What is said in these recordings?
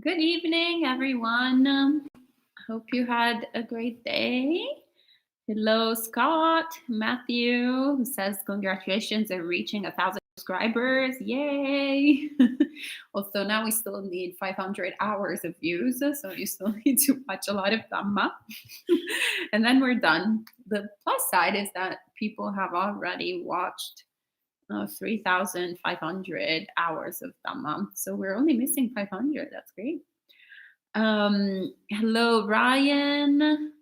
Good evening, everyone. Hope you had a great day. Hello, Scott, Matthew, who says congratulations on reaching 1,000 subscribers. Yay! Also, now we still need 500 hours of views, so you still need to watch a lot of Dhamma. And then we're done. The plus side is that people have already watched 3,500 hours of Dhamma. So we're only missing 500. That's great. Hello, Ryan,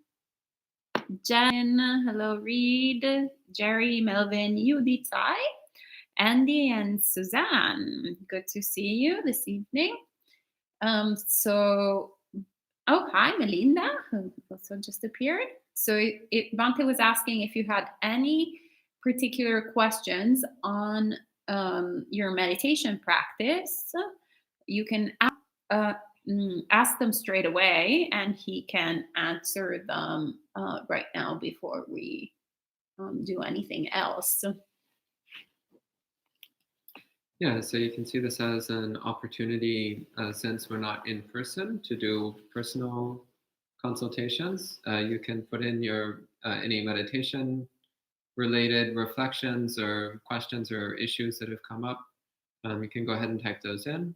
Jen. Hello, Reed, Jerry, Melvin, Yuditai, Andy, and Suzanne. Good to see you this evening. Hi, Melinda, who also just appeared. So Bhante was asking if you had any particular questions on your meditation practice. You can ask them straight away, and he can answer them right now before we do anything else. Yeah, so you can see this as an opportunity, since we're not in person, to do personal consultations. You can put in your any meditation related reflections or questions or issues that have come up. You can go ahead and type those in,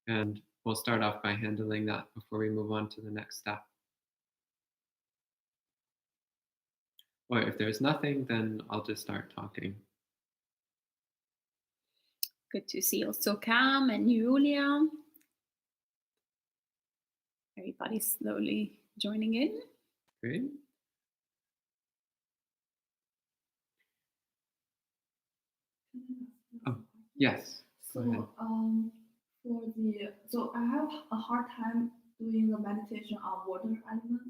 and we'll start off by handling that before we move on to the next step. Or if there's nothing, then I'll just start talking. Good to see also Cam and Julia. Everybody's slowly joining in. Great. Oh, yes. So, I have a hard time doing the meditation on water element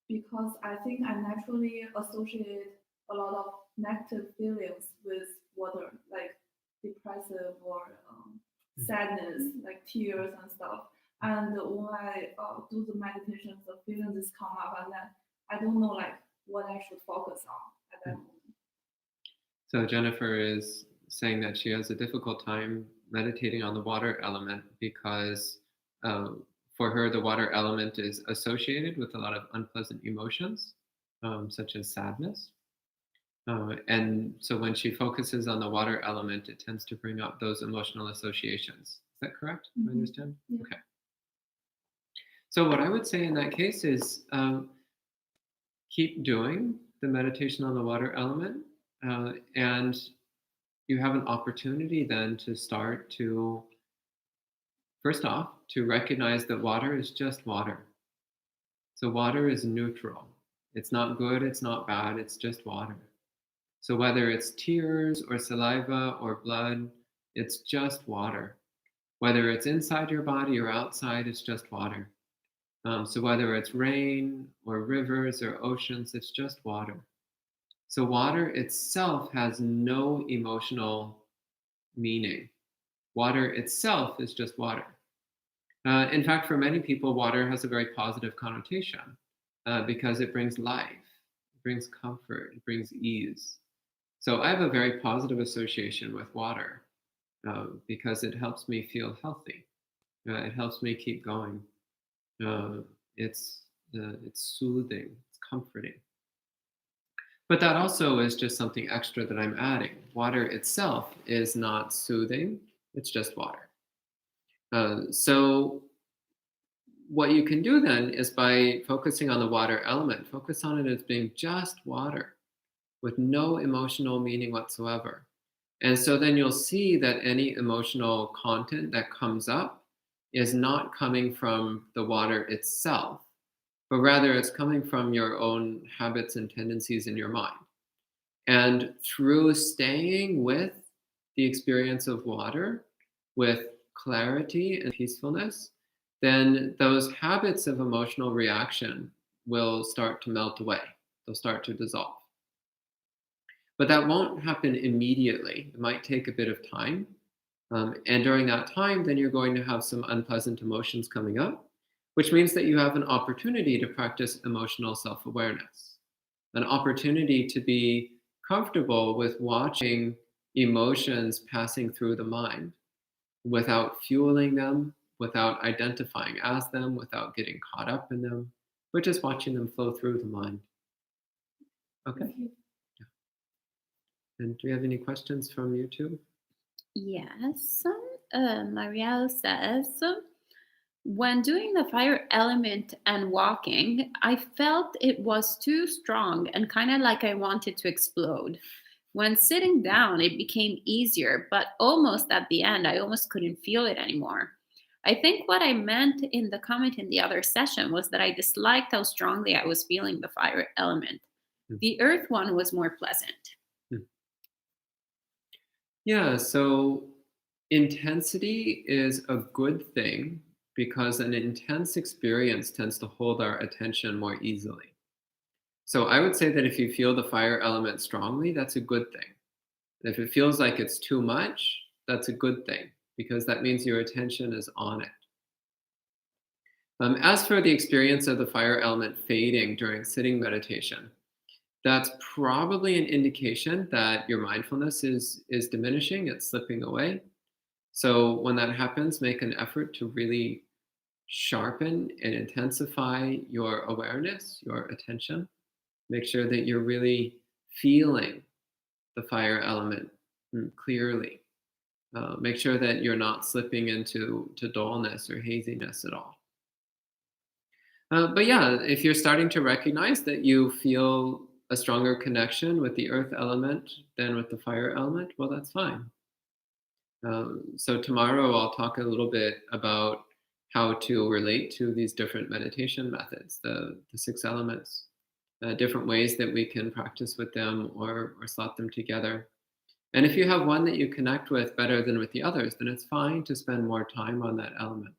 because I think I naturally associate a lot of negative feelings with water, like depressive or sadness, like tears and stuff. And when I do the meditation, the feelings come up, and then I don't know like what I should focus on at that moment. So Jennifer is saying that she has a difficult time meditating on the water element because for her, the water element is associated with a lot of unpleasant emotions, such as sadness. And so when she focuses on the water element, it tends to bring up those emotional associations. Is that correct? Mm-hmm. I understand? Yeah. Okay. So what I would say in that case is keep doing the meditation on the water element, and you have an opportunity then to start to, first off, to recognize that water is just water. So water is neutral. It's not good, it's not bad, it's just water. So whether it's tears or saliva or blood, it's just water. Whether it's inside your body or outside, it's just water. So whether it's rain or rivers or oceans, it's just water. So water itself has no emotional meaning. Water itself is just water. In fact, for many people, water has a very positive connotation because it brings life, it brings comfort, it brings ease. So I have a very positive association with water because it helps me feel healthy. It helps me keep going. It's soothing, it's comforting. But that also is just something extra that I'm adding. Water itself is not soothing, it's just water. So what you can do then is by focusing on the water element, focus on it as being just water with no emotional meaning whatsoever. And so then you'll see that any emotional content that comes up is not coming from the water itself, but rather it's coming from your own habits and tendencies in your mind. And through staying with the experience of water, with clarity and peacefulness, then those habits of emotional reaction will start to melt away. They'll start to dissolve. But that won't happen immediately. It might take a bit of time. And during that time, then you're going to have some unpleasant emotions coming up, which means that you have an opportunity to practice emotional self-awareness, an opportunity to be comfortable with watching emotions passing through the mind without fueling them, without identifying as them, without getting caught up in them. We're just watching them flow through the mind. Okay. Thank you. And do we have any questions from you too? Yes. Marielle says, when doing the fire element and walking, I felt it was too strong and kind of like I wanted to explode. When sitting down, it became easier, but almost at the end, I almost couldn't feel it anymore. I think what I meant in the comment in the other session was that I disliked how strongly I was feeling the fire element. The earth one was more pleasant. Yeah, so intensity is a good thing because an intense experience tends to hold our attention more easily. So I would say that if you feel the fire element strongly, that's a good thing. And if it feels like it's too much, that's a good thing because that means your attention is on it. As for the experience of the fire element fading during sitting meditation, that's probably an indication that your mindfulness is diminishing, it's slipping away. So when that happens, make an effort to really sharpen and intensify your awareness, your attention. Make sure that you're really feeling the fire element clearly. Make sure that you're not slipping into dullness or haziness at all. But yeah, if you're starting to recognize that you feel a stronger connection with the earth element than with the fire element, well, that's fine. So tomorrow I'll talk a little bit about how to relate to these different meditation methods, the 6 elements, different ways that we can practice with them or slot them together. And if you have one that you connect with better than with the others, then it's fine to spend more time on that element.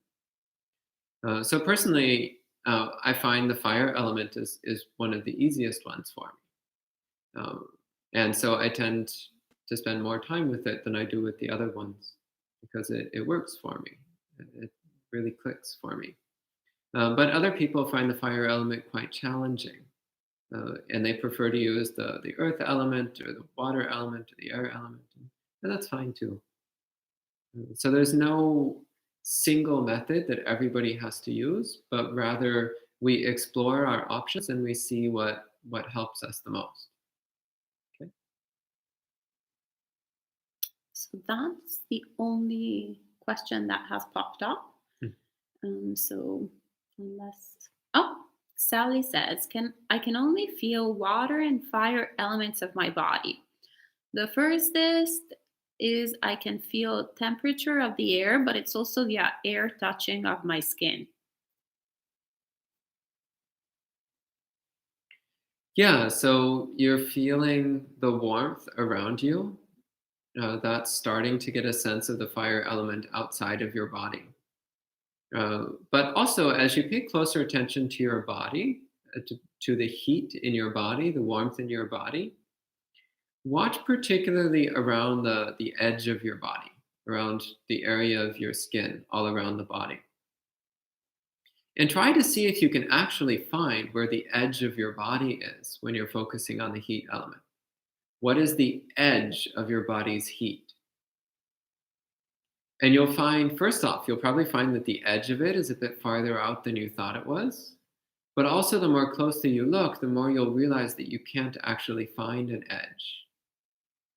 So personally, I find the fire element is one of the easiest ones for me. And so I tend to spend more time with it than I do with the other ones because it works for me. It really clicks for me. But other people find the fire element quite challenging. And they prefer to use the earth element or the water element or the air element. And that's fine too. So there's no single method that everybody has to use, but rather we explore our options and we see what helps us the most. Okay. So that's the only question that has popped up. So unless Sally says, I can only feel water and fire elements of my body. The first is I can feel temperature of the air, but it's also the air touching of my skin. Yeah, so you're feeling the warmth around you. That's starting to get a sense of the fire element outside of your body. But also, as you pay closer attention to your body, to the heat in your body, the warmth in your body, watch particularly around the edge of your body, around the area of your skin, all around the body. And try to see if you can actually find where the edge of your body is when you're focusing on the heat element. What is the edge of your body's heat? And you'll find, first off, you'll probably find that the edge of it is a bit farther out than you thought it was. But also, the more closely you look, the more you'll realize that you can't actually find an edge.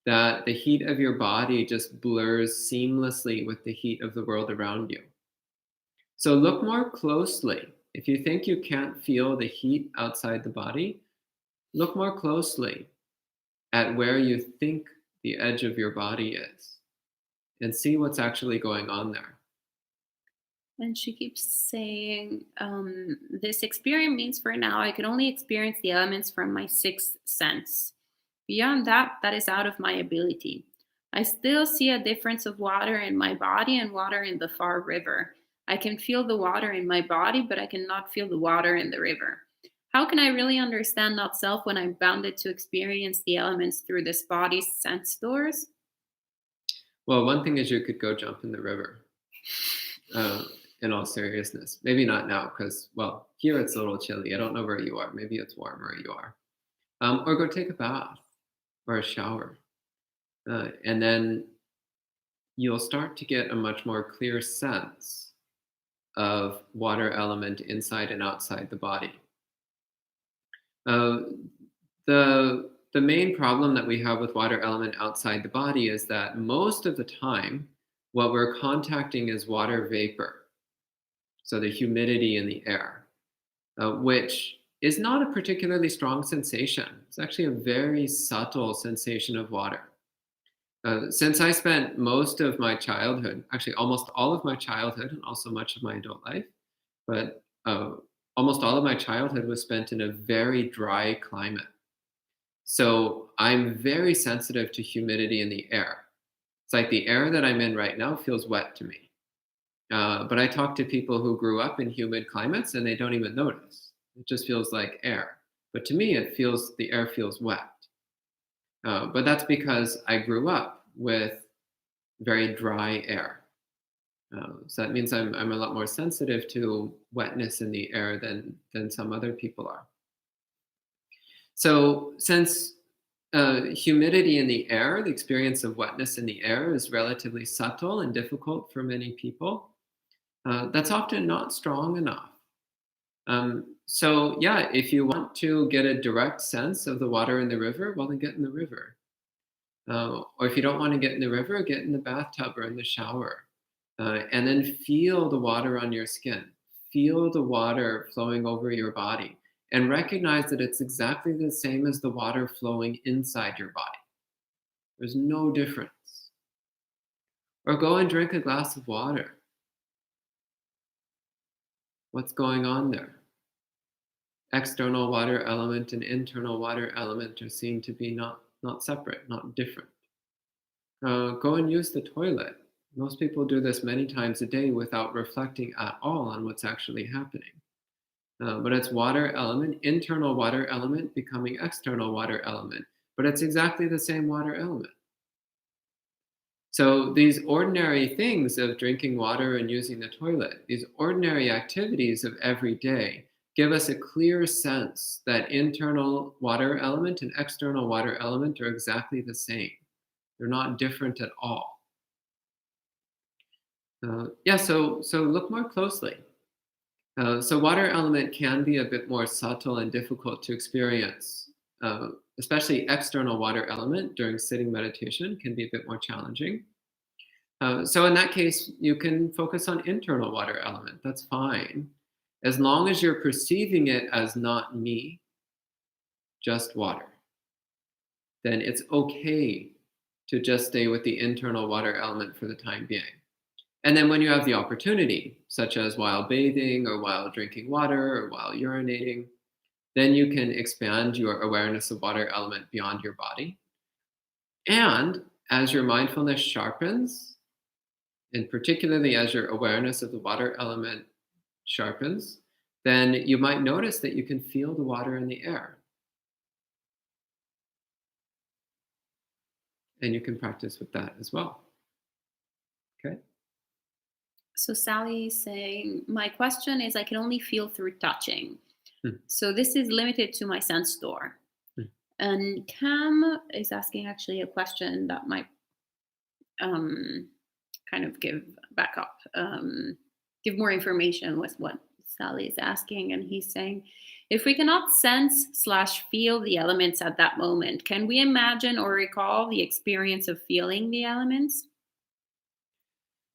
That the heat of your body just blurs seamlessly with the heat of the world around you. So look more closely. If you think you can't feel the heat outside the body, look more closely at where you think the edge of your body is and see what's actually going on there. And she keeps saying, this experience means for now I can only experience the elements from my 6th sense. Beyond that, that is out of my ability. I still see a difference of water in my body and water in the far river. I can feel the water in my body, but I cannot feel the water in the river. How can I really understand not self when I'm bounded to experience the elements through this body's sense doors? Well, one thing is you could go jump in the river. In all seriousness, maybe not now because, well, here it's a little chilly. I don't know where you are. Maybe it's warm where you are. Or go take a bath or a shower. And then you'll start to get a much more clear sense of water element inside and outside the body. The main problem that we have with water element outside the body is that most of the time, what we're contacting is water vapor, so the humidity in the air, which is not a particularly strong sensation. It's actually a very subtle sensation of water. Since I spent most of my childhood, actually almost all of my childhood and also much of my adult life, but almost all of my childhood was spent in a very dry climate. So I'm very sensitive to humidity in the air. It's like the air that I'm in right now feels wet to me. But I talk to people who grew up in humid climates and they don't even notice. It just feels like air. But to me, the air feels wet. But that's because I grew up with very dry air. So that means I'm a lot more sensitive to wetness in the air than some other people are. So since humidity in the air, the experience of wetness in the air is relatively subtle and difficult for many people, that's often not strong enough. So yeah, if you want to get a direct sense of the water in the river, well, then get in the river. Or if you don't want to get in the river, get in the bathtub or in the shower. And then feel the water on your skin. Feel the water flowing over your body. And recognize that it's exactly the same as the water flowing inside your body. There's no difference. Or go and drink a glass of water. What's going on there? External water element and internal water element are seen to be not separate, not different. Go and use the toilet. Most people do this many times a day without reflecting at all on what's actually happening. But it's water element, internal water element becoming external water element. But it's exactly the same water element. So these ordinary things of drinking water and using the toilet, these ordinary activities of every day, give us a clear sense that internal water element and external water element are exactly the same. They're not different at all. So look more closely. So water element can be a bit more subtle and difficult to experience, especially external water element during sitting meditation can be a bit more challenging. So in that case, you can focus on internal water element. That's fine. As long as you're perceiving it as not me, just water, then it's okay to just stay with the internal water element for the time being. And then when you have the opportunity, such as while bathing or while drinking water or while urinating, then you can expand your awareness of water element beyond your body. And as your mindfulness sharpens, and particularly as your awareness of the water element sharpens, then you might notice that you can feel the water in the air. And you can practice with that as well. Okay? So Sally is saying, my question is, I can only feel through touching. So this is limited to my sense door. And Cam is asking actually a question that might kind of give more information with what Sally is asking. And he's saying, if we cannot sense/feel the elements at that moment, can we imagine or recall the experience of feeling the elements?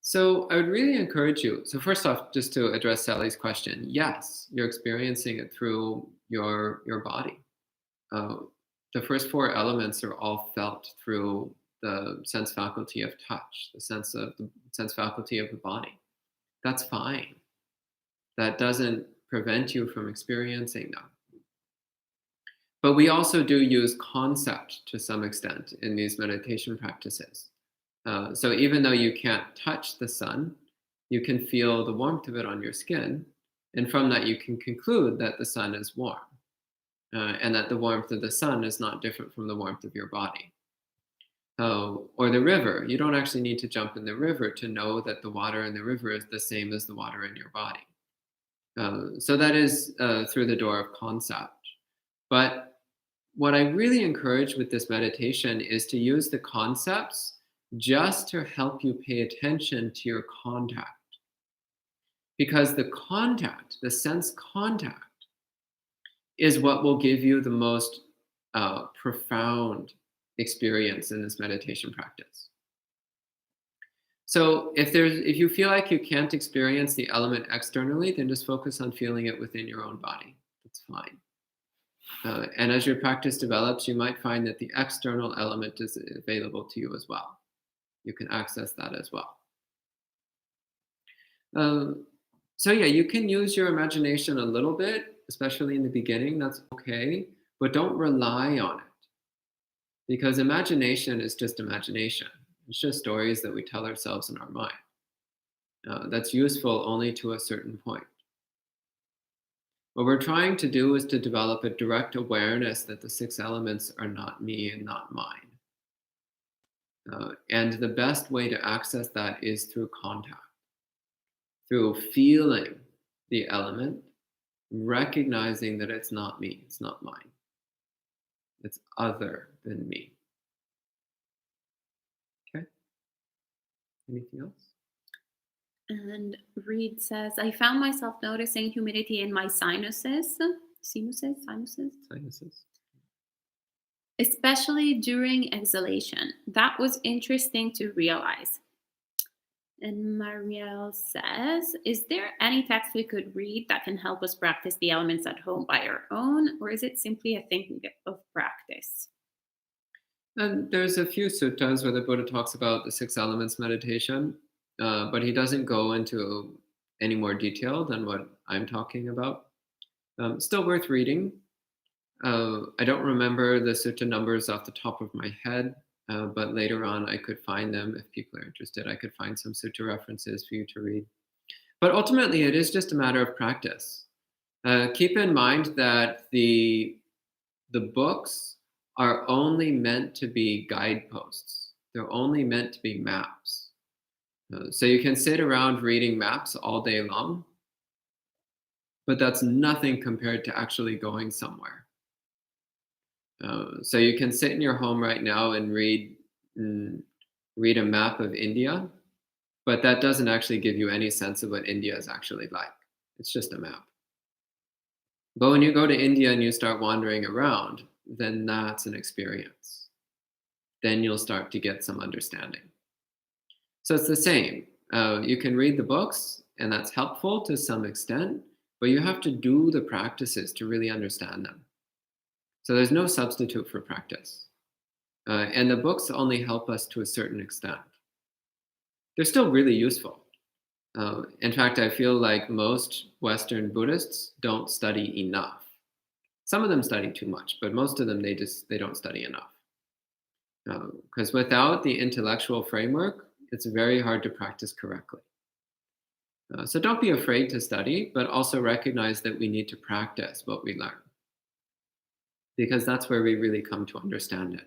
So I would really encourage you. So first off, just to address Sally's question, yes, you're experiencing it through your body. The first four elements are all felt through the sense faculty of touch, the sense faculty of the body. That's fine. That doesn't prevent you from experiencing them. But we also do use concept to some extent in these meditation practices. So even though you can't touch the sun, you can feel the warmth of it on your skin. And from that, you can conclude that the sun is warm and that the warmth of the sun is not different from the warmth of your body. Or the river. You don't actually need to jump in the river to know that the water in the river is the same as the water in your body. So that is through the door of concept. But what I really encourage with this meditation is to use the concepts just to help you pay attention to your contact. because the contact, the sense contact, is what will give you the most profound experience in this meditation practice. So if you feel like you can't experience the element externally, then just focus on feeling it within your own body. That's fine. And as your practice develops, you might find that the external element is available to you as well. You can access that as well. So yeah, you can use your imagination a little bit, especially in the beginning. That's okay, but don't rely on it, because imagination is just imagination. It's just stories that we tell ourselves in our mind. That's useful only to a certain point. What we're trying to do is to develop a direct awareness that the 6 elements are not me and not mine. And the best way to access that is through contact, through feeling the element, recognizing that it's not me, it's not mine. It's other than me. Okay? Anything else? And Reed says, I found myself noticing humidity in my sinuses, especially during exhalation. That was interesting to realize. And Marielle says, is there any text we could read that can help us practice the elements at home by our own, or is it simply a thing of practice? And there's a few suttas where the Buddha talks about the 6 elements meditation, but he doesn't go into any more detail than what I'm talking about. Still worth reading. I don't remember the sutta numbers off the top of my head, but later on I could find them. If people are interested, I could find some sutta references for you to read. But ultimately, it is just a matter of practice. Keep in mind that the books are only meant to be guideposts. They're only meant to be maps. So you can sit around reading maps all day long, but that's nothing compared to actually going somewhere. So you can sit in your home right now and read a map of India, but that doesn't actually give you any sense of what India is actually like. It's just a map. But when you go to India and you start wandering around, then that's an experience. Then you'll start to get some understanding. So it's the same. You can read the books, and that's helpful to some extent, but you have to do the practices to really understand them. So there's no substitute for practice. And the books only help us to a certain extent. They're still really useful. In fact, I feel like most Western Buddhists don't study enough. Some of them study too much, but most of them, they don't study enough. Because without the intellectual framework, it's very hard to practice correctly. So don't be afraid to study, but also recognize that we need to practice what we learn, because that's where we really come to understand it.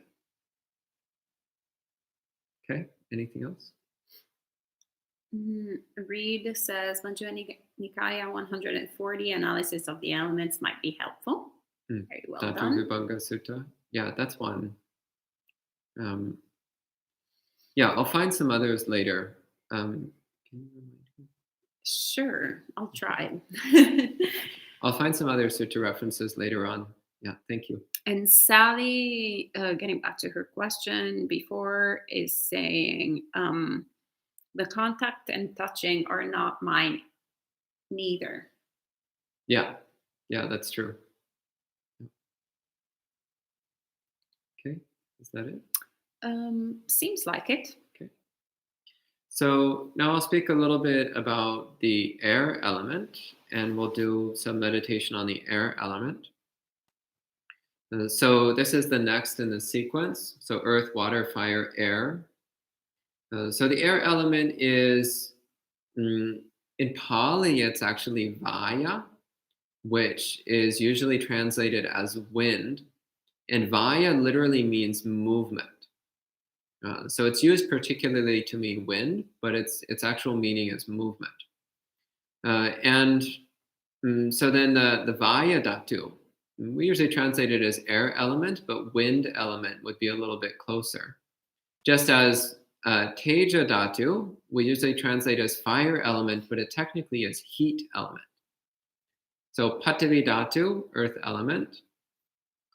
Okay, anything else? Reed says, Majjhima Nikaya 140 analysis of the elements might be helpful. Very well done. Vibhanga Sutta. Yeah, that's one. Yeah, I'll find some others later. Can you remind me? Sure, I'll try. I'll find some other sutta references later on. Yeah, thank you. And Sally, getting back to her question before, is saying, the contact and touching are not mine neither. Yeah, that's true. Okay, is that it? Seems like it. Okay. So now I'll speak a little bit about the air element, and we'll do some meditation on the air element. So this is the next in the sequence. So earth, water, fire, air. So the air element is, in Pali, it's actually Vaya, which is usually translated as wind. And Vaya literally means movement. So it's used particularly to mean wind, but its actual meaning is movement. So then the Vaya Dhatu, we usually translate it as air element, but wind element would be a little bit closer. Just as Teja Dhatu, we usually translate as fire element, but it technically is heat element. So Patavi Dhatu, earth element.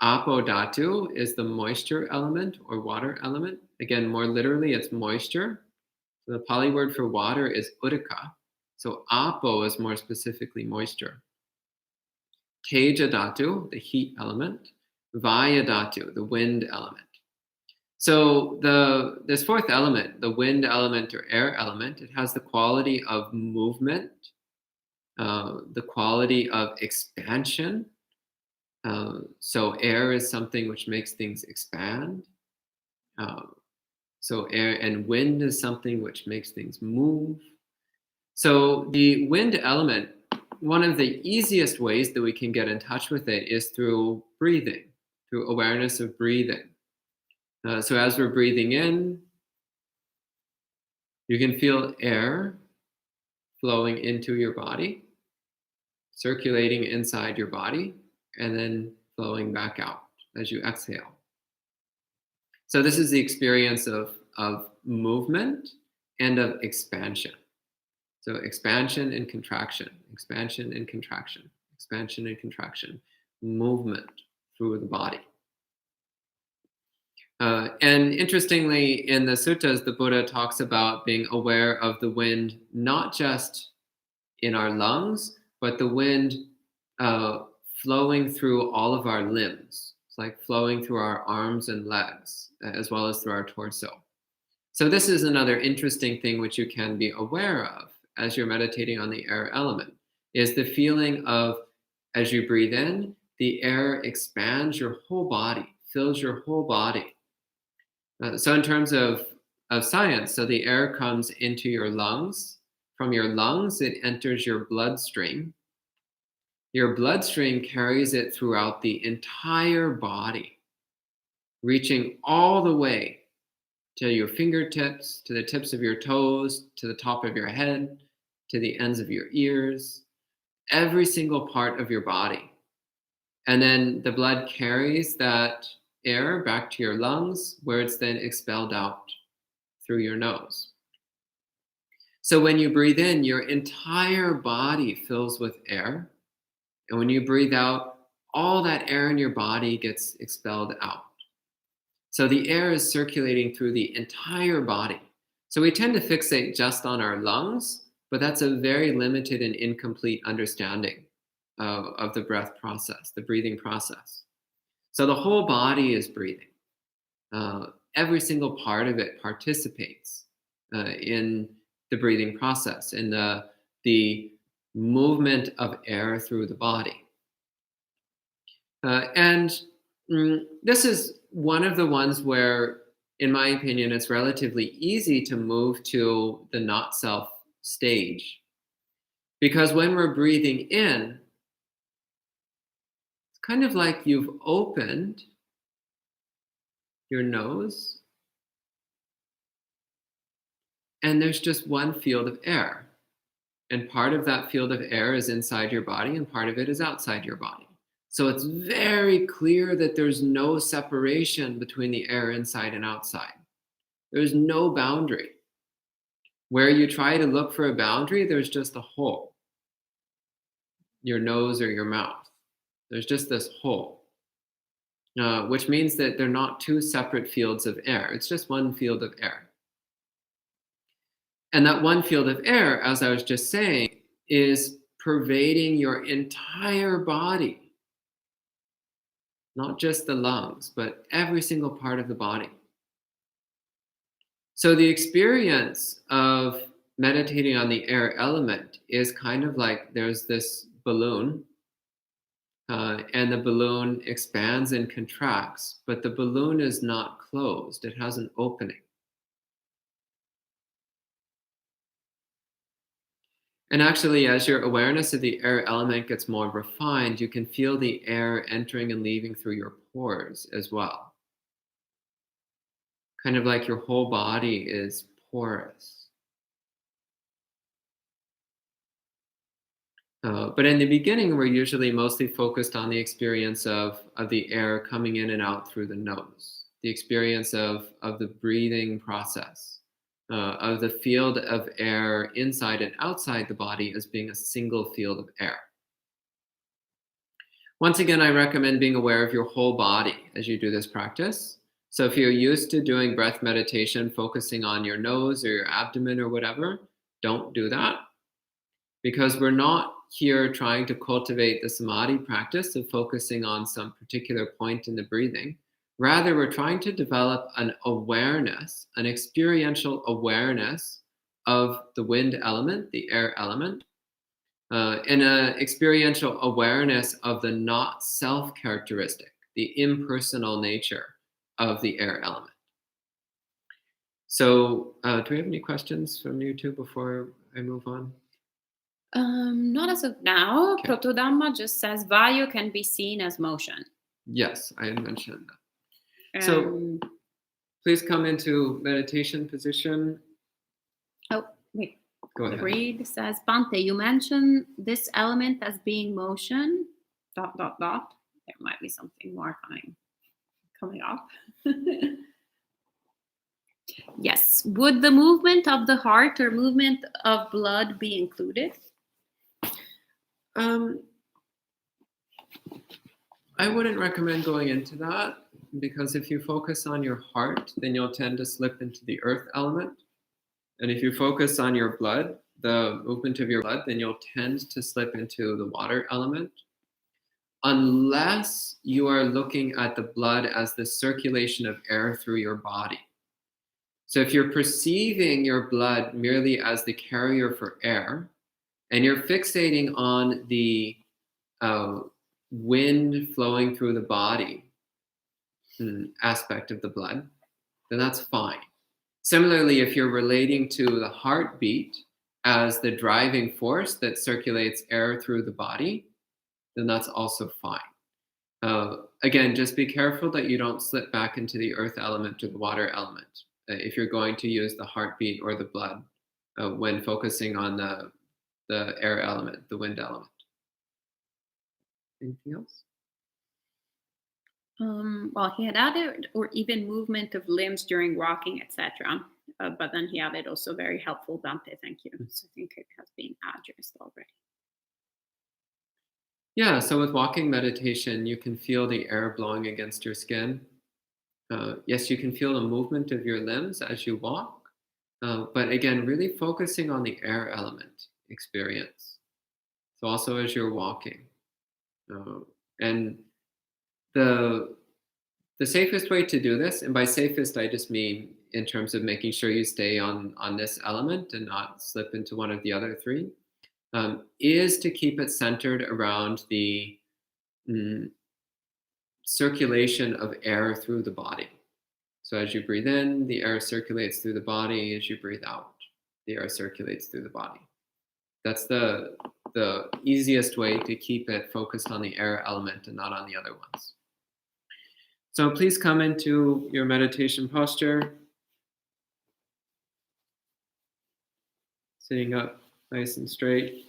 Apo Dhatu is the moisture element or water element. Again, more literally, it's moisture. So the Pali word for water is udaka. So Apo is more specifically moisture. Teja Dhatu, the heat element. Vaya Dhatu, the wind element. So this fourth element, the wind element or air element, it has the quality of movement, the quality of expansion. So air is something which makes things expand. So air and wind is something which makes things move. So the wind element, one of the easiest ways that we can get in touch with it is through breathing, through awareness of breathing. So as we're breathing in, you can feel air flowing into your body, circulating inside your body, and then flowing back out as you exhale. So this is the experience of movement and of expansion. So expansion and contraction, expansion and contraction, expansion and contraction, movement through the body. And interestingly, in the suttas, the Buddha talks about being aware of the wind, not just in our lungs, but the wind flowing through all of our limbs. It's like flowing through our arms and legs, as well as through our torso. So this is another interesting thing which you can be aware of as you're meditating on the air element, is the feeling of, as you breathe in, the air expands your whole body, fills your whole body. So in terms of science, so the air comes into your lungs. From your lungs, it enters your bloodstream. Your bloodstream carries it throughout the entire body, reaching all the way to your fingertips, to the tips of your toes, to the top of your head, to the ends of your ears, every single part of your body. And then the blood carries that air back to your lungs, where it's then expelled out through your nose. So when you breathe in, your entire body fills with air. And when you breathe out, all that air in your body gets expelled out. So the air is circulating through the entire body. So we tend to fixate just on our lungs, but that's a very limited and incomplete understanding of the breath process, the breathing process. So the whole body is breathing. Every single part of it participates in the breathing process, in the movement of air through the body. And this is one of the ones where, in my opinion, it's relatively easy to move to the not self stage. Because when we're breathing in, it's kind of like you've opened your nose and there's just one field of air. And part of that field of air is inside your body and part of it is outside your body. So it's very clear that there's no separation between the air inside and outside. There's no boundary. Where you try to look for a boundary, there's just a hole. Your nose or your mouth. There's just this hole. Which means that they're not two separate fields of air. It's just one field of air. And that one field of air, as I was just saying, is pervading your entire body. Not just the lungs, but every single part of the body. So the experience of meditating on the air element is kind of like there's this balloon, and the balloon expands and contracts, but the balloon is not closed. It has an opening. And actually, as your awareness of the air element gets more refined, you can feel the air entering and leaving through your pores as well. Kind of like your whole body is porous. But in the beginning, we're usually mostly focused on the experience of the air coming in and out through the nose, the experience of the breathing process, of the field of air inside and outside the body as being a single field of air. Once again, I recommend being aware of your whole body as you do this practice. So if you're used to doing breath meditation, focusing on your nose or your abdomen or whatever, don't do that, because we're not here trying to cultivate the samadhi practice of focusing on some particular point in the breathing. Rather, we're trying to develop an awareness, an experiential awareness of the wind element, the air element, and an experiential awareness of the not self characteristic, the impersonal nature of the air element. So, do we have any questions from you two before I move on? Not as of now. Okay. Protodhamma just says Vayu can be seen as motion. Yes, I had mentioned that. So please come into meditation position. Oh, wait. Go ahead. Reed says, Bhante, you mentioned this element as being motion, ... There might be something more coming up. Yes. Would the movement of the heart or movement of blood be included? I wouldn't recommend going into that, because if you focus on your heart, then you'll tend to slip into the earth element. And if you focus on your blood, the movement of your blood, then you'll tend to slip into the water element. Unless you are looking at the blood as the circulation of air through your body. So if you're perceiving your blood merely as the carrier for air, and you're fixating on the wind flowing through the body aspect of the blood, then that's fine. Similarly, if you're relating to the heartbeat as the driving force that circulates air through the body, then that's also fine. Again, just be careful that you don't slip back into the earth element or the water element if you're going to use the heartbeat or the blood when focusing on the air element, the wind element. Anything else? Well, he had added, or even movement of limbs during walking, etc. But then he added also very helpful, Bhante, thank you. So I think it has been addressed already. Yeah, so with walking meditation, you can feel the air blowing against your skin. Yes, you can feel the movement of your limbs as you walk, but again, really focusing on the air element experience. So also as you're walking. And the safest way to do this, and by safest I just mean in terms of making sure you stay on this element and not slip into one of the other three, is to keep it centered around the circulation of air through the body. So as you breathe in, the air circulates through the body. As you breathe out, the air circulates through the body. That's the easiest way to keep it focused on the air element and not on the other ones. So please come into your meditation posture. Sitting up nice and straight.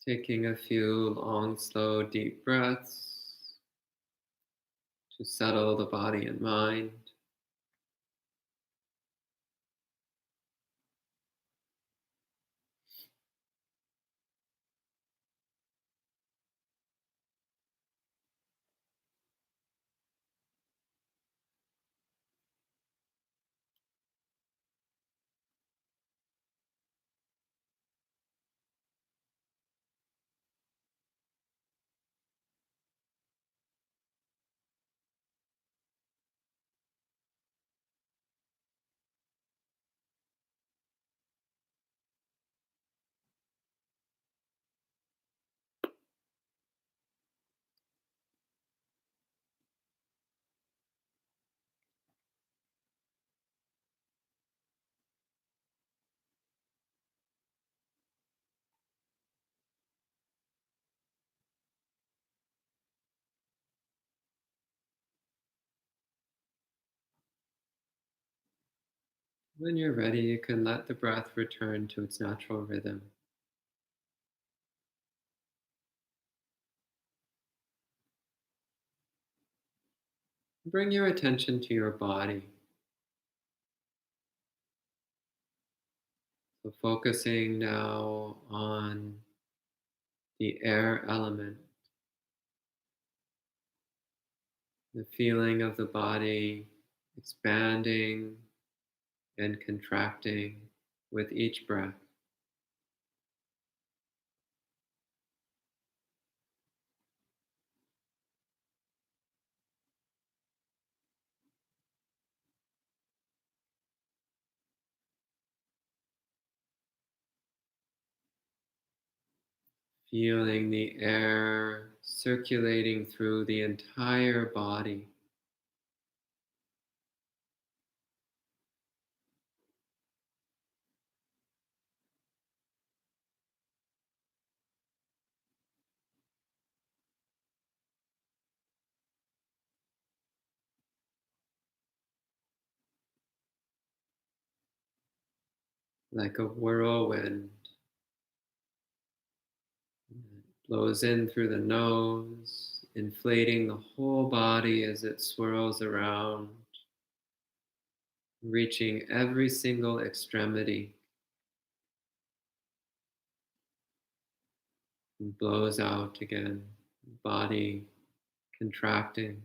Taking a few long, slow, deep breaths to settle the body and mind. When you're ready, you can let the breath return to its natural rhythm. Bring your attention to your body. So focusing now on the air element, the feeling of the body expanding and contracting with each breath. Feeling the air circulating through the entire body. Like a whirlwind. It blows in through the nose, inflating the whole body as it swirls around, reaching every single extremity, and blows out again, body contracting.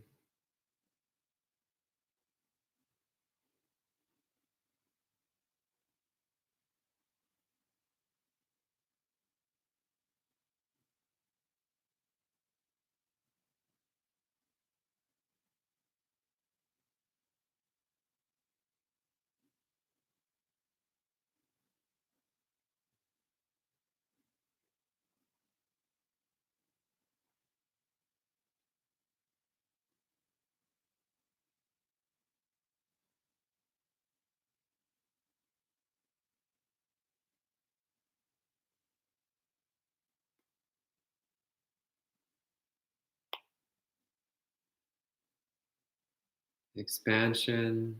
Expansion,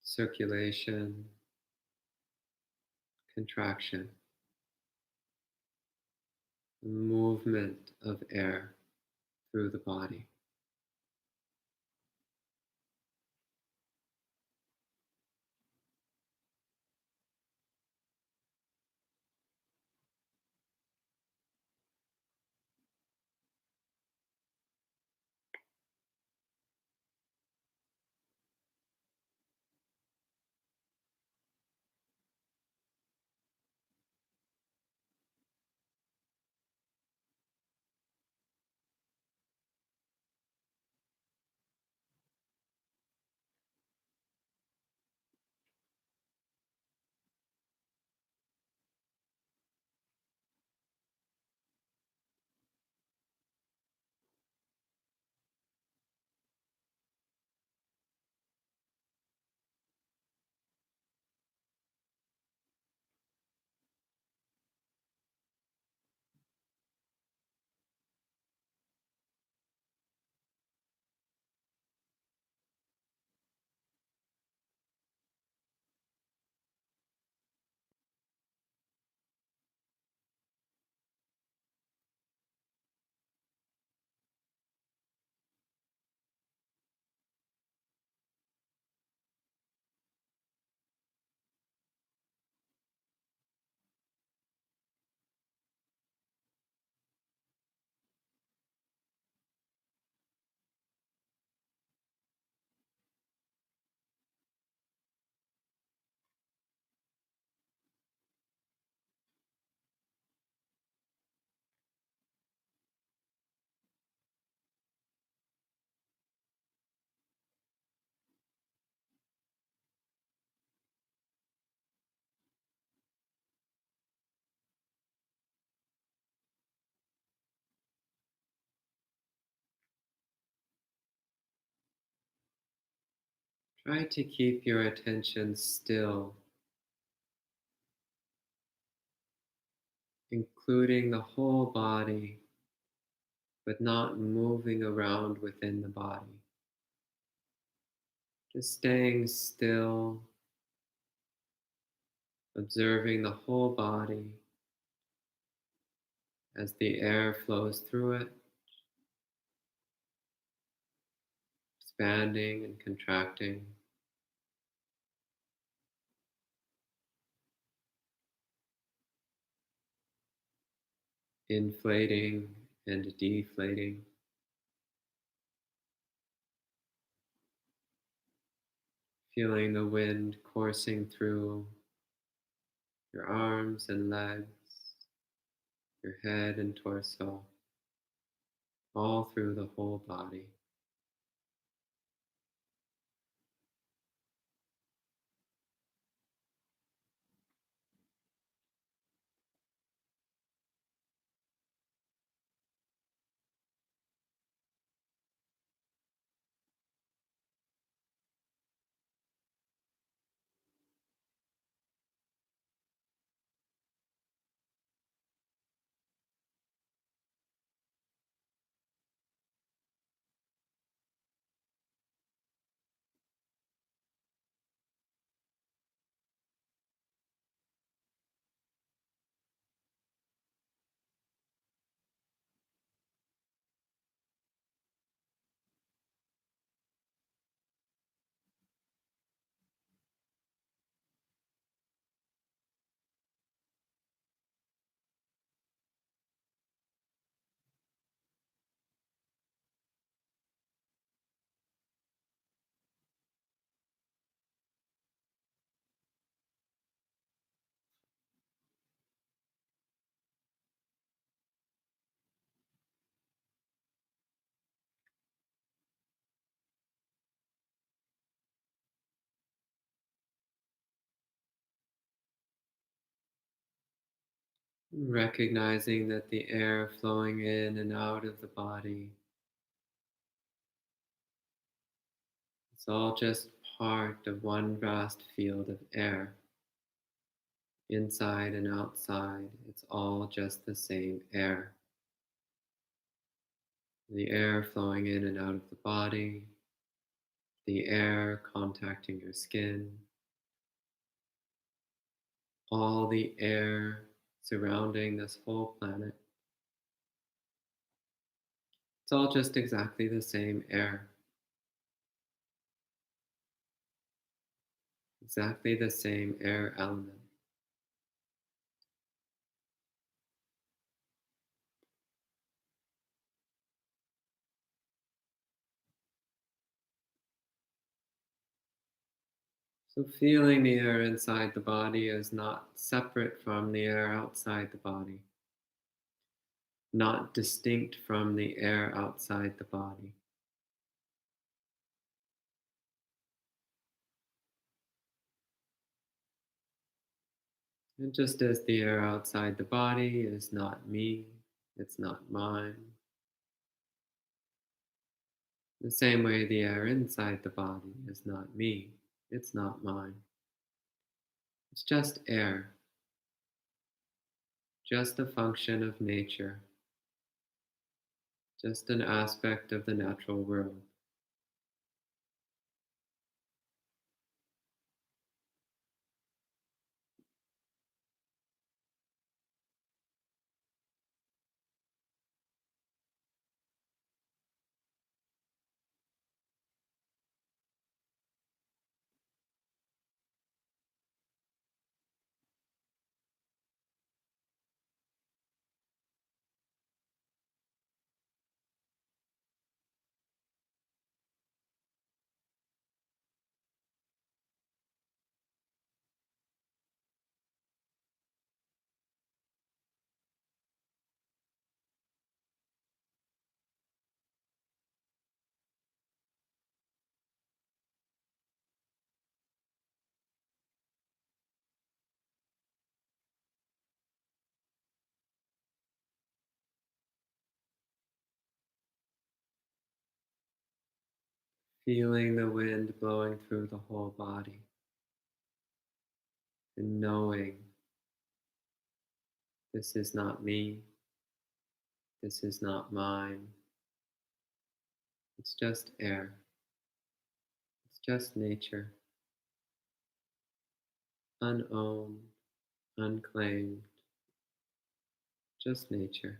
circulation, contraction, the movement of air through the body. Try to keep your attention still, including the whole body, but not moving around within the body. Just staying still, observing the whole body as the air flows through it, expanding and contracting. Inflating and deflating. Feeling the wind coursing through your arms and legs, your head and torso, all through the whole body. Recognizing that the air flowing in and out of the body is all just part of one vast field of air. Inside and outside, it's all just the same air. The air flowing in and out of the body, the air contacting your skin, all the air surrounding this whole planet. It's all just exactly the same air. Exactly the same air element. So feeling the air inside the body is not separate from the air outside the body, not distinct from the air outside the body. And just as the air outside the body is not me, it's not mine, the same way the air inside the body is not me, it's not mine. It's just air, just a function of nature, just an aspect of the natural world. Feeling the wind blowing through the whole body and knowing this is not me, this is not mine, it's just air, it's just nature, unowned, unclaimed, just nature.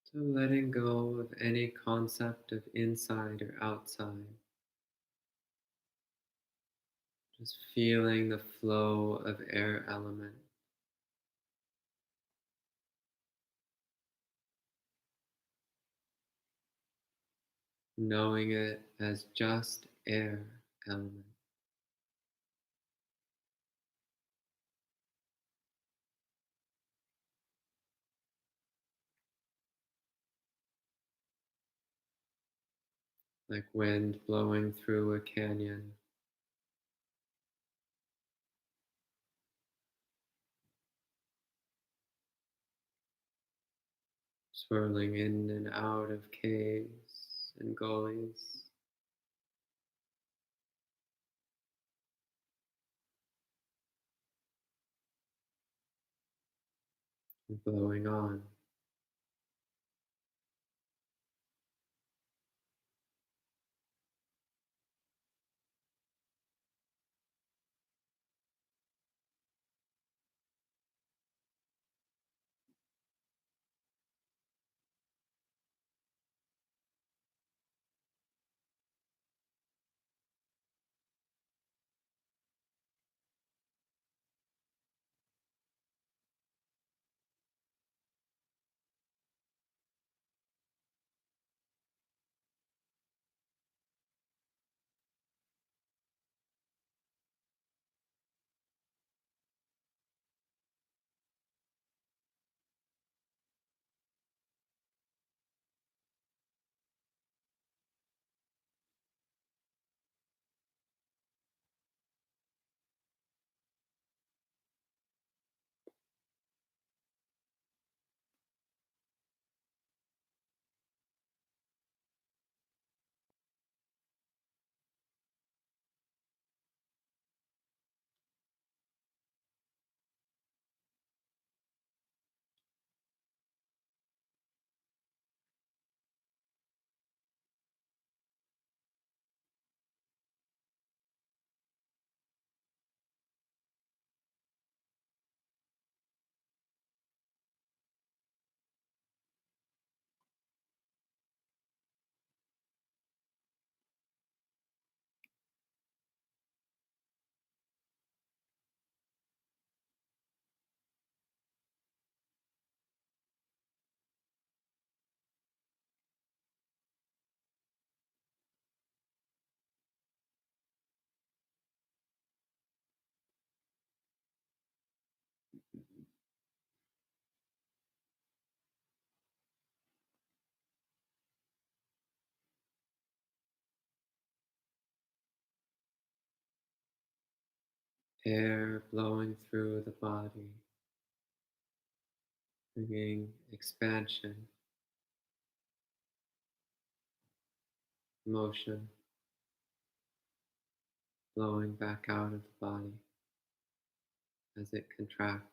So letting go of any concept of inside or outside, just feeling the flow of air element, knowing it as just air element. Like wind blowing through a canyon, swirling in and out of caves and gullies, and blowing on. air blowing through the body, bringing expansion, motion, blowing back out of the body as it contracts.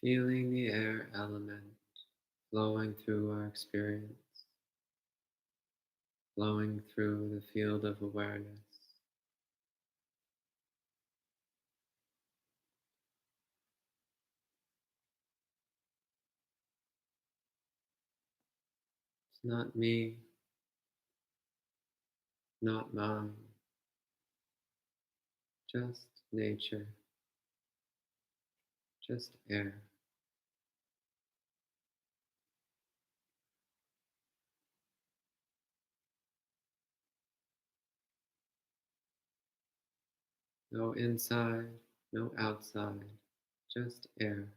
Feeling the air element flowing through our experience, flowing through the field of awareness. It's not me, not mine, just nature, just air. No inside, no outside, just air.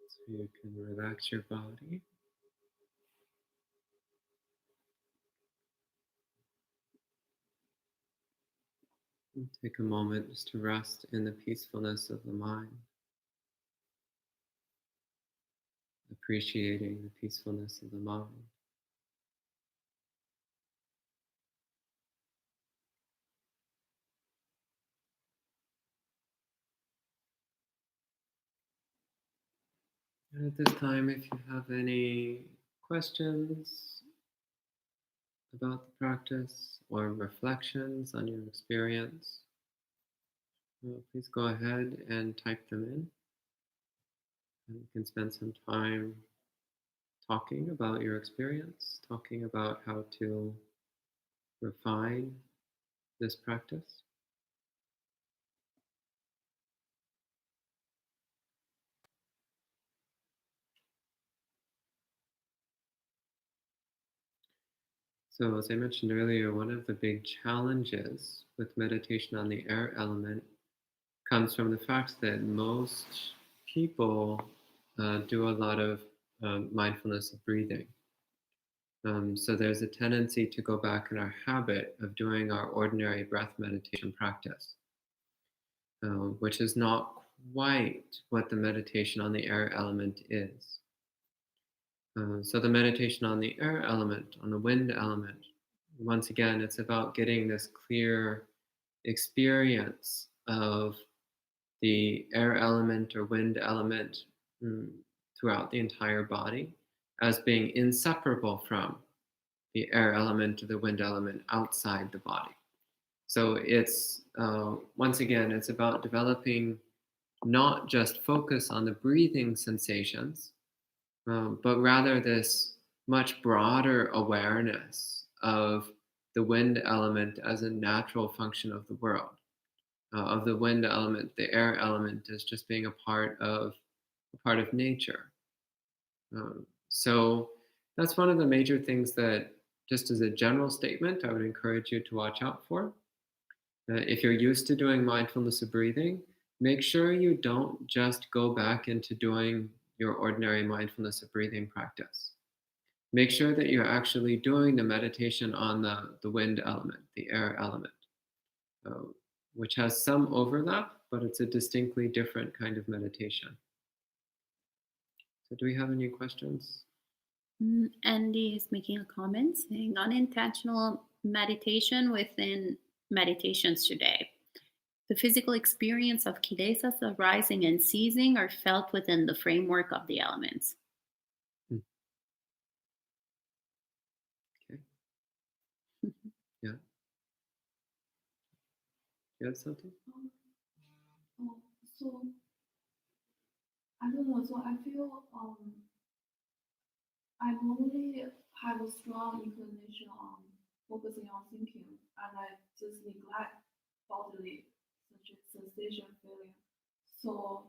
So you can relax your body. And take a moment just to rest in the peacefulness of the mind, appreciating the peacefulness of the mind. And at this time, if you have any questions about the practice or reflections on your experience, please go ahead and type them in. And you can spend some time talking about your experience, talking about how to refine this practice. So, as I mentioned earlier, one of the big challenges with meditation on the air element comes from the fact that most people do a lot of mindfulness of breathing. So there's a tendency to go back in our habit of doing our ordinary breath meditation practice, which is not quite what the meditation on the air element is. So the meditation on the air element, on the wind element, once again, it's about getting this clear experience of the air element or wind element mm, throughout the entire body as being inseparable from the air element or the wind element outside the body. So it's, once again, it's about developing not just focus on the breathing sensations, but rather this much broader awareness of the wind element as a natural function of the world, of the wind element, the air element as just being a part of nature. So that's one of the major things that, just as a general statement, I would encourage you to watch out for. If you're used to doing mindfulness of breathing, make sure you don't just go back into doing your ordinary mindfulness of breathing practice. Make sure that you're actually doing the meditation on the wind element, the air element, uh, which has some overlap, but it's a distinctly different kind of meditation. So, do we have any questions? Andy is making a comment saying unintentional meditation within meditations today. The physical experience of kilesas arising and ceasing are felt within the framework of the elements. Hmm. Okay. Yeah. You have something? So I don't know. So I feel I normally have a strong inclination on focusing on thinking, and I just neglect bodily such sensation feeling. So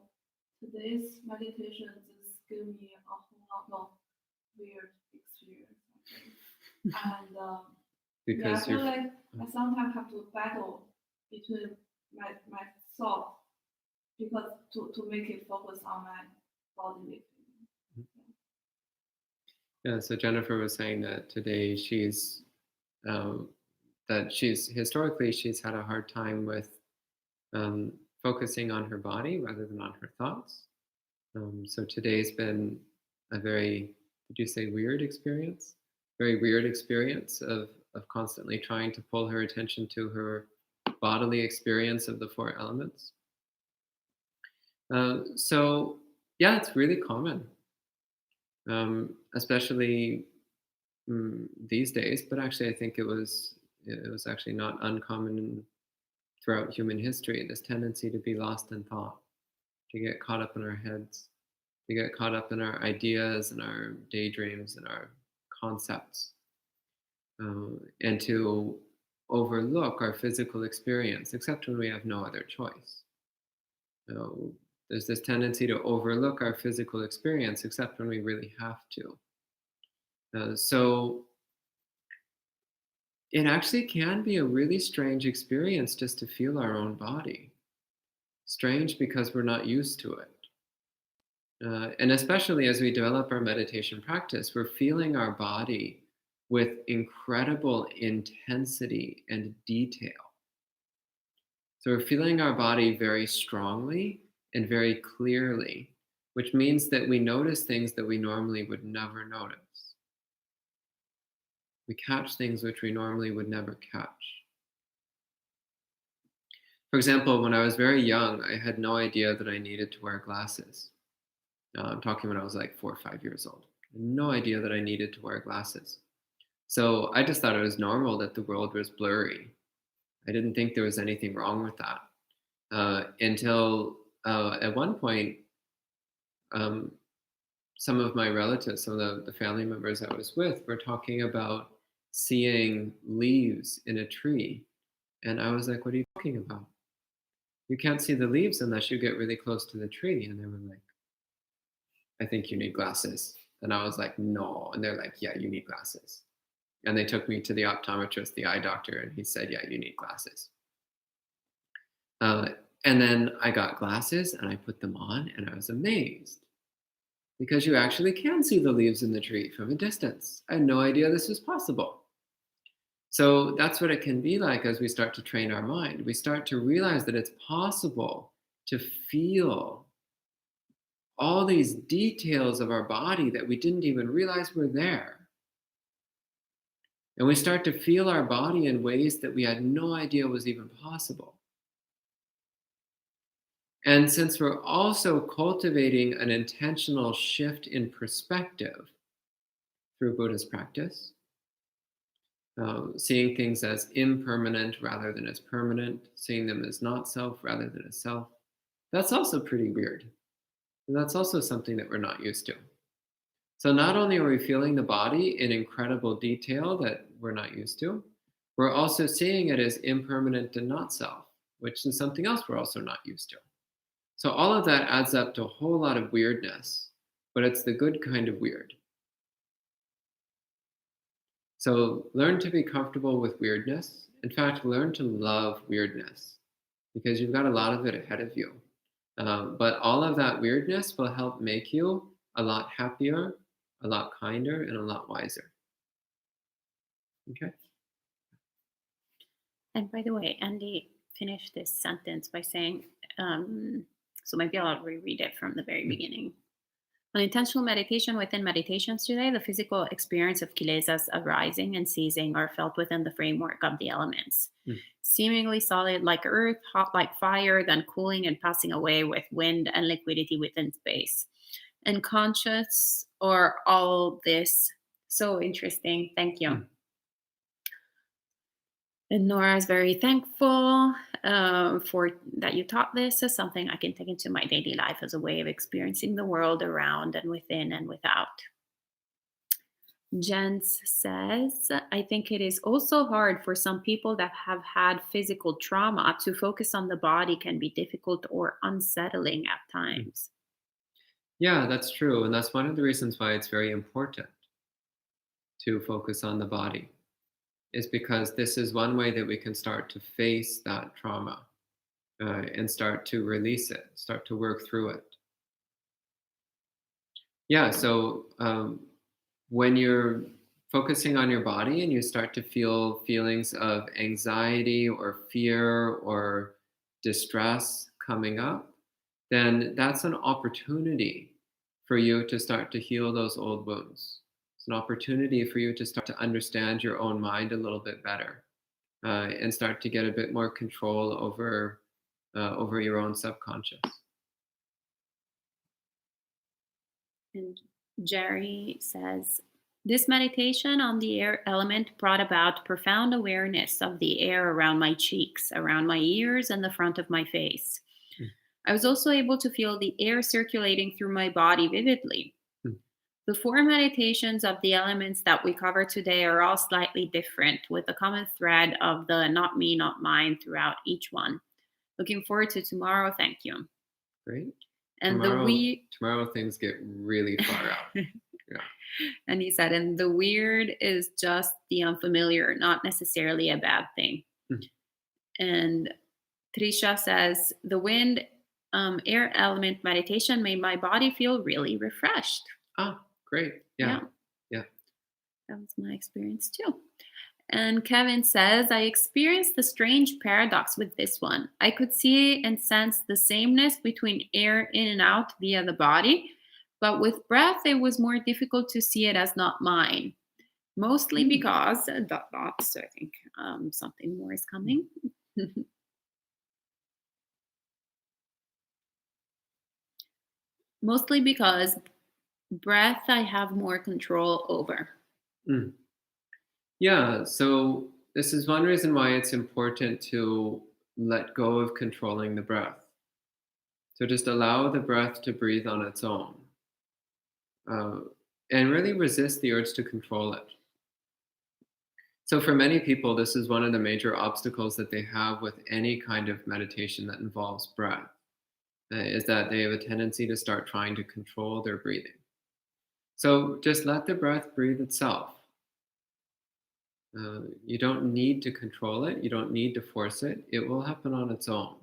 today's meditation just gave me a whole lot of weird experience, I think. And yeah, I Because feel you're like I sometimes have to battle between my thought because to make it focus on my bodily feeling. Yeah, so Jennifer was saying that today um, she's historically she's had a hard time with um, focusing on her body rather than on her thoughts. So today's been a very, did you say weird experience? Very weird experience of constantly trying to pull her attention to her bodily experience of the four elements. So yeah, it's really common, especially these days. But actually, I think it was actually not uncommon throughout human history. This tendency to be lost in thought, to get caught up in our heads, to get caught up in our ideas and our daydreams and our concepts, and to overlook our physical experience, except when we have no other choice. There's this tendency to overlook our physical experience, except when we really have to. So it actually can be a really strange experience just to feel our own body. Strange because we're not used to it. And especially as we develop our meditation practice, we're feeling our body with incredible intensity and detail. So we're feeling our body very strongly and very clearly, which means that we notice things that we normally would never notice. We catch things which we normally would never catch. For example, when I was very young, I had no idea that I needed to wear glasses. I'm talking when I was like 4 or 5 years old. I had no idea that I needed to wear glasses. So I just thought it was normal that the world was blurry. I didn't think there was anything wrong with that. Until at one point, some of my relatives, some of the family members I was with, were talking about seeing leaves in a tree. And I was like, what are you talking about? You can't see the leaves unless you get really close to the tree. And they were like, I think you need glasses. And I was like, no. And they're like, yeah, you need glasses. And they took me to the optometrist, the eye doctor, and he said, yeah, you need glasses. And then I got glasses and I put them on and I was amazed because you actually can see the leaves in the tree from a distance. I had no idea this was possible. So that's what it can be like as we start to train our mind. We start to realize that it's possible to feel all these details of our body that we didn't even realize were there. And we start to feel our body in ways that we had no idea was even possible. And since we're also cultivating an intentional shift in perspective through Buddhist practice, seeing things as impermanent rather than as permanent, seeing them as not self rather than as self, that's also pretty weird. And that's also something that we're not used to. So not only are we feeling the body in incredible detail that we're not used to, we're also seeing it as impermanent and not self, which is something else we're also not used to. So all of that adds up to a whole lot of weirdness, but it's the good kind of weird. So learn to be comfortable with weirdness. In fact, learn to love weirdness because you've got a lot of it ahead of you. But all of that weirdness will help make you a lot happier, a lot kinder, and a lot wiser. Okay? And by the way, Andy finished this sentence by saying, so maybe I'll reread it from the very beginning. On intentional meditation within meditations today, the physical experience of kilesas arising and ceasing are felt within the framework of the elements. Seemingly solid like earth, hot like fire, then cooling and passing away with wind and liquidity within space. And conscious or all this. So interesting. Thank you. And Nora is very thankful for that you taught this as something I can take into my daily life as a way of experiencing the world around and within and without. Jens says, I think it is also hard for some people that have had physical trauma to focus on the body can be difficult or unsettling at times. Yeah, that's true. And that's one of the reasons why it's very important to focus on the body, is because this is one way that we can start to face that trauma and start to release it, start to work through it. Yeah, so when you're focusing on your body and you start to feel feelings of anxiety or fear or distress coming up, then that's an opportunity for you to start to heal those old wounds. It's an opportunity for you to start to understand your own mind a little bit better and start to get a bit more control over your own subconscious. And Jerry says, this meditation on the air element brought about profound awareness of the air around my cheeks, around my ears, and the front of my face. I was also able to feel the air circulating through my body vividly. The 4 meditations of the elements that we cover today are all slightly different, with a common thread of the not me, not mine throughout each one. Looking forward to tomorrow. Thank you. Great. And tomorrow things get really far out. Yeah. And he said, and the weird is just the unfamiliar, not necessarily a bad thing. And Trisha says, the wind air element meditation made my body feel really refreshed. Ah, great. Yeah. That was my experience too. And Kevin says, I experienced a strange paradox with this one. I could see and sense the sameness between air in and out via the body, but with breath, it was more difficult to see it as not mine. Mostly because, so I think something more is coming. Mostly because breath I have more control over. Yeah, so this is one reason why it's important to let go of controlling the breath. So just allow the breath to breathe on its own, and really resist the urge to control it. So for many people, this is one of the major obstacles that they have with any kind of meditation that involves breath, is that they have a tendency to start trying to control their breathing. So just let the breath breathe itself. You don't need to control it. You don't need to force it. It will happen on its own.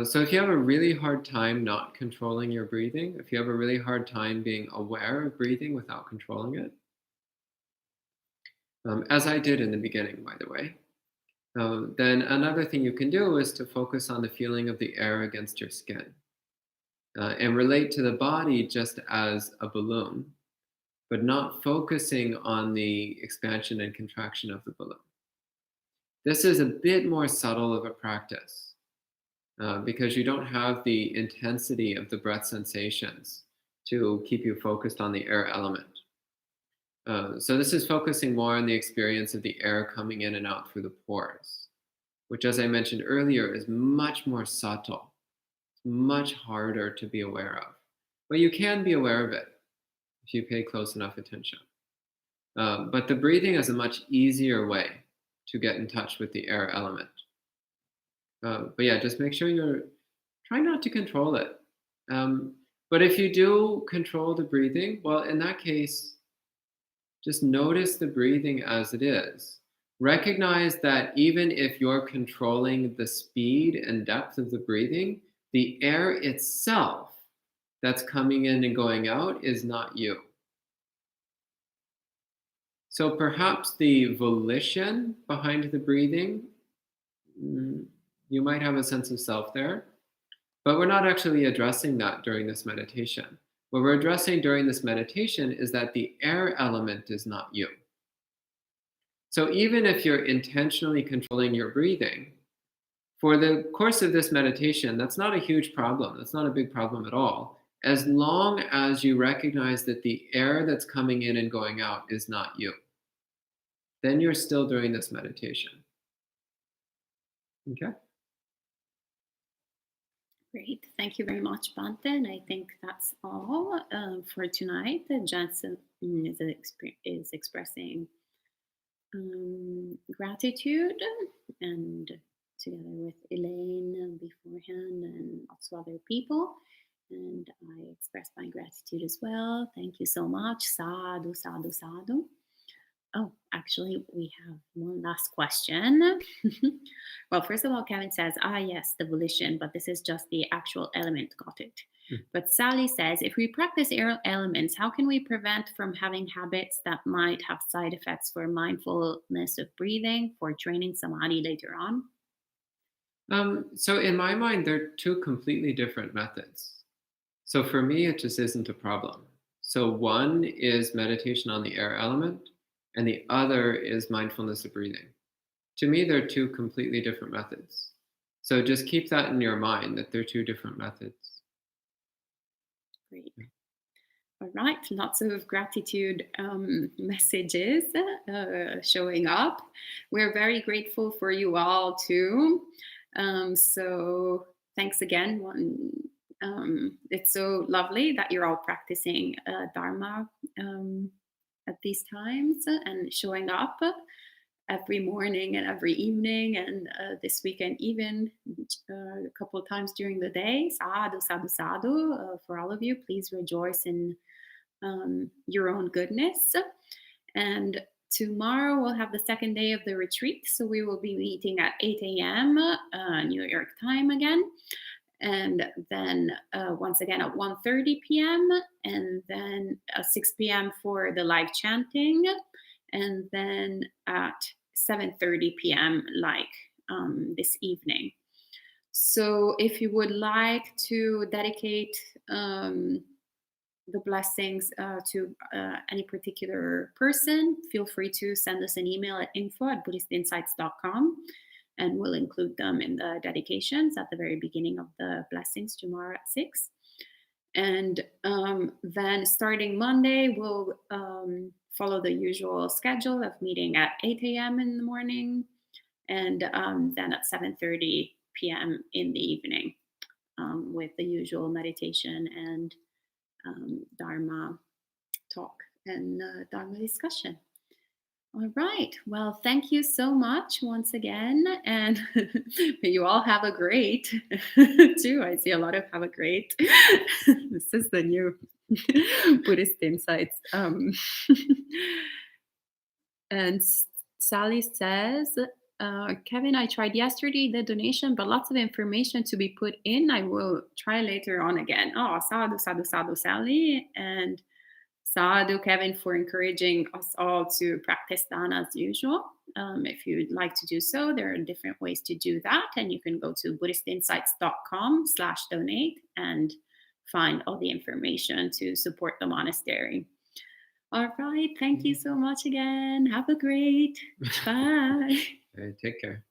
So if you have a really hard time not controlling your breathing, if you have a really hard time being aware of breathing without controlling it, as I did in the beginning, by the way, then another thing you can do is to focus on the feeling of the air against your skin, and relate to the body just as a balloon, but not focusing on the expansion and contraction of the balloon. This is a bit more subtle of a practice, because you don't have the intensity of the breath sensations to keep you focused on the air element. So this is focusing more on the experience of the air coming in and out through the pores, which, as I mentioned earlier, is much more subtle. It's much harder to be aware of. But you can be aware of it if you pay close enough attention. But the breathing is a much easier way to get in touch with the air element. But yeah, just make sure you're trying not to control it. But if you do control the breathing, well, in that case, just notice the breathing as it is. Recognize that even if you're controlling the speed and depth of the breathing, the air itself that's coming in and going out is not you. So perhaps the volition behind the breathing, you might have a sense of self there, but we're not actually addressing that during this meditation. What we're addressing during this meditation is that the air element is not you. So even if you're intentionally controlling your breathing, for the course of this meditation, that's not a huge problem. That's not a big problem at all, as long as you recognize that the air that's coming in and going out is not you. Then you're still doing this meditation. Okay? Great. Thank you very much, Bhante. And I think that's all for tonight. Jensen is expressing gratitude, and together with Elaine beforehand and lots of other people. And I express my gratitude as well. Thank you so much. Sadhu, sadhu, sadhu. Oh, actually, we have one last question. Well, first of all, Kevin says, yes, the volition, but this is just the actual element. Got it. But Sally says, if we practice air elements, how can we prevent from having habits that might have side effects for mindfulness of breathing, for training samadhi later on? So in my mind, they're two completely different methods. So for me, it just isn't a problem. So one is meditation on the air element, and the other is mindfulness of breathing. To me, they're two completely different methods. So just keep that in your mind, that they're two different methods. Great. All right, lots of gratitude messages showing up. We're very grateful for you all too. So thanks again. It's so lovely that you're all practicing Dharma at these times and showing up every morning and every evening, and this weekend even a couple of times during the day. Sadhu, sadhu, sadhu for all of you. Please rejoice in your own goodness. And tomorrow we'll have the second day of the retreat, so we will be meeting at 8 a.m. New York time again. And then once again at 1:30 p.m. and then 6 p.m. for the live chanting. and then at 7:30 p.m. this evening. So if you would like to dedicate the blessings to any particular person, feel free to send us an email at info@buddhistinsights.com, and we'll include them in the dedications at the very beginning of the blessings tomorrow at 6. And then starting Monday, we'll follow the usual schedule of meeting at 8 a.m. in the morning, and then at 7:30 p.m. in the evening with the usual meditation and Dharma talk and Dharma discussion. All right. Well, thank you so much once again. And may you all have a great, too. I see a lot of have a great. This is the new Buddhist Insights. And Sally says, Kevin, I tried yesterday the donation, but lots of information to be put in. I will try later on again. Oh, sadhu, sadhu, sadhu, Sally. And sadhu, Kevin, for encouraging us all to practice dana as usual. If you'd like to do so, there are different ways to do that. And you can go to buddhistinsights.com/donate and find all the information to support the monastery. All right. Thank you so much again. Have a great. Bye. Take care.